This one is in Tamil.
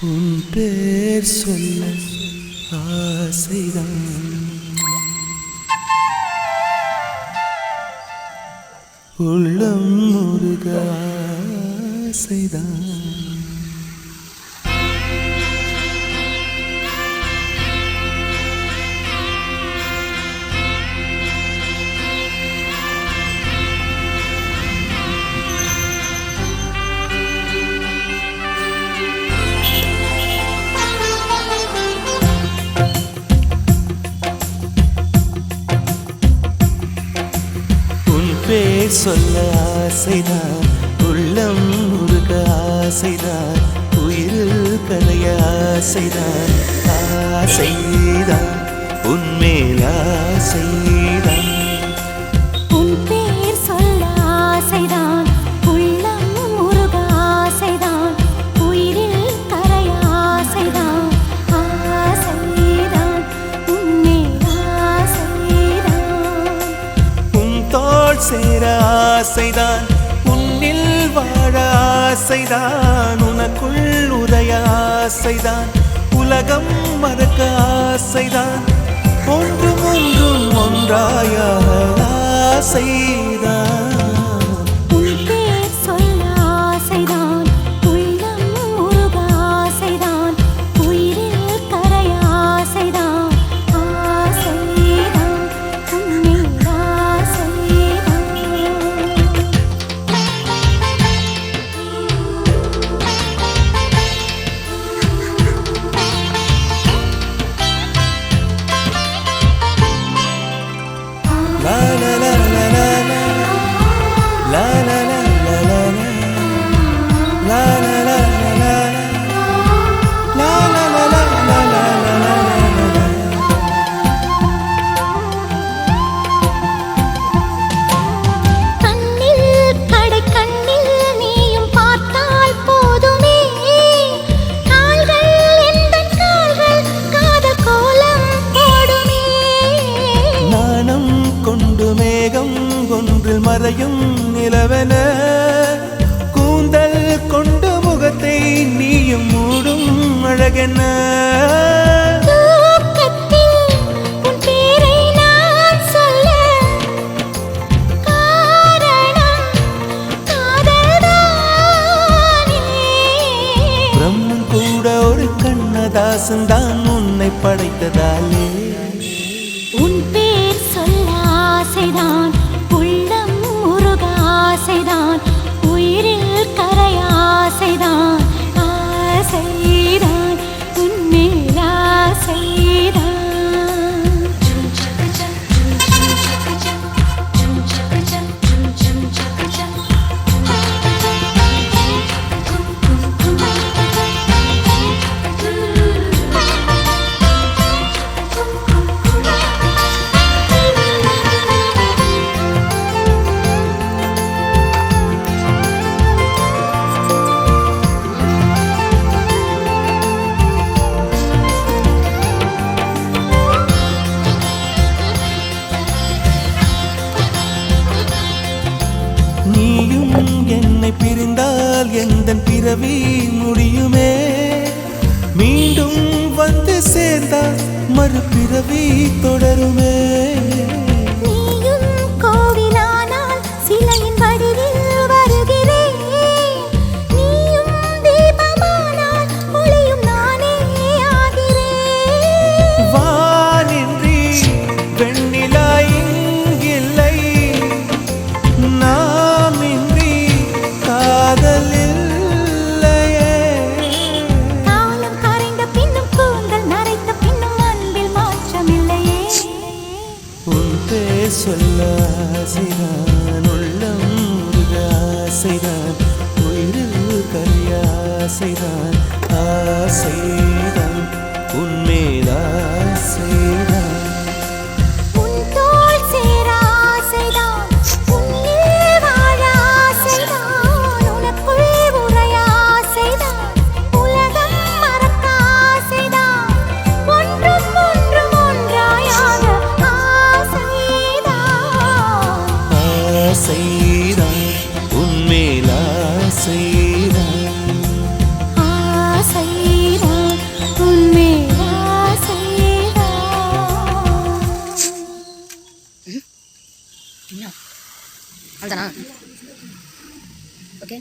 உன் பேர் சொல்ல ஆசைதான் உள்ளம் முருக ஆசைதான் பேர் சொல்ல ஆசைதான் உள்ளம் முருக ஆசைதான் உயிரில் கலைய ஆசைதான் ஆசைதான் உன்மேல் ஆசைதான் உன் பேர் சொல்ல ஆசைதான் உள்ளம் முருக ஆசைதான் உயிரில் கலைய ஆசைதான் ஆசைதான் உன்மேல் ஆசைதான் உன் தோள் சேர ஆசைதான் உன்னில் வாழ ஆசைதான் உனக்குள் உதய ஆசைதான் உலகம் மறக்க ஆசைதான் ஒன்றும் ஒன்றும் ஒன்றாய ஆசைதான் உன் பேர் சொல்ல ஆசைதான் உள்ளம் முருக ஆசைதான் உயிரில் கரைய ஆசைதான் ஆசைதான் உன்மேல் ஆசைதான் la la la la la la la la la la la la la la la கண்ணில் கடை கண்ணில் நீயும் பார்த்தால் போதுமே கால்கள் எந்தன் கால்கள் காதல் கோலம் போடுமே நாணம் கொண்டு மேகம் ஒன்றில் மறையும் நிலவென கூந்தல் கொண்டு முகத்தை நீயும் மூடும் அழகென தூக்கத்தில் உன் பேரை நான் சொல்ல காரணம் காதல்தானே பிரம்மன் கூட ஒரு கண்ணதாசன் தான் உன்னை படைத்ததாலே உன் பேர் சொல்ல ஆசைதான் உள்ளம் முருக ஆசைதான் உயிரில் கரைய ஆசைதான் ஆசைதான் உன்மேல் ஆசைதான் நீயும் என்னை பிரிந்தால் எந்தன் பிறவி முடியுமே மீண்டும் வந்து சேர்ந்தால் மறுபிறவி தொடருமே நீயும் கோவிலானால் சிலையின் வடிவில் வருகிறேன் நீயும் தீபமானால் ஒளியும் நானே ஆகிறேன் வானின்றி வெண்ணிலா இங்கில்லை நாமின்றி காதல் இல்லையே காலம் கரைந்த பின்னும் கூந்தல் நரைத்த பின்னும் அன்பில் மாற்றமில்லையே உன் பேர் சொல்ல ஆசைதான் உள்ளம் முருக ஆசைதான் உயிரில் கரிய ஆசைதான் ஆசைதான் உன்மேல் ஆசைதான் உன் தோள் சேர ஆசைதான் உன்னில் வாழ ஆசைதான் உனக்குள் உறைய ஆசைதான் உலகம் மறக்க ஆசைதான் ஒன்றும் ஒன்றும் ஒன்றாயாக ஆசைதான் ஆசைதான் உன்மேல் ஆசைதான் ஆசைதான் அவ்வளோதானா? ஓகே.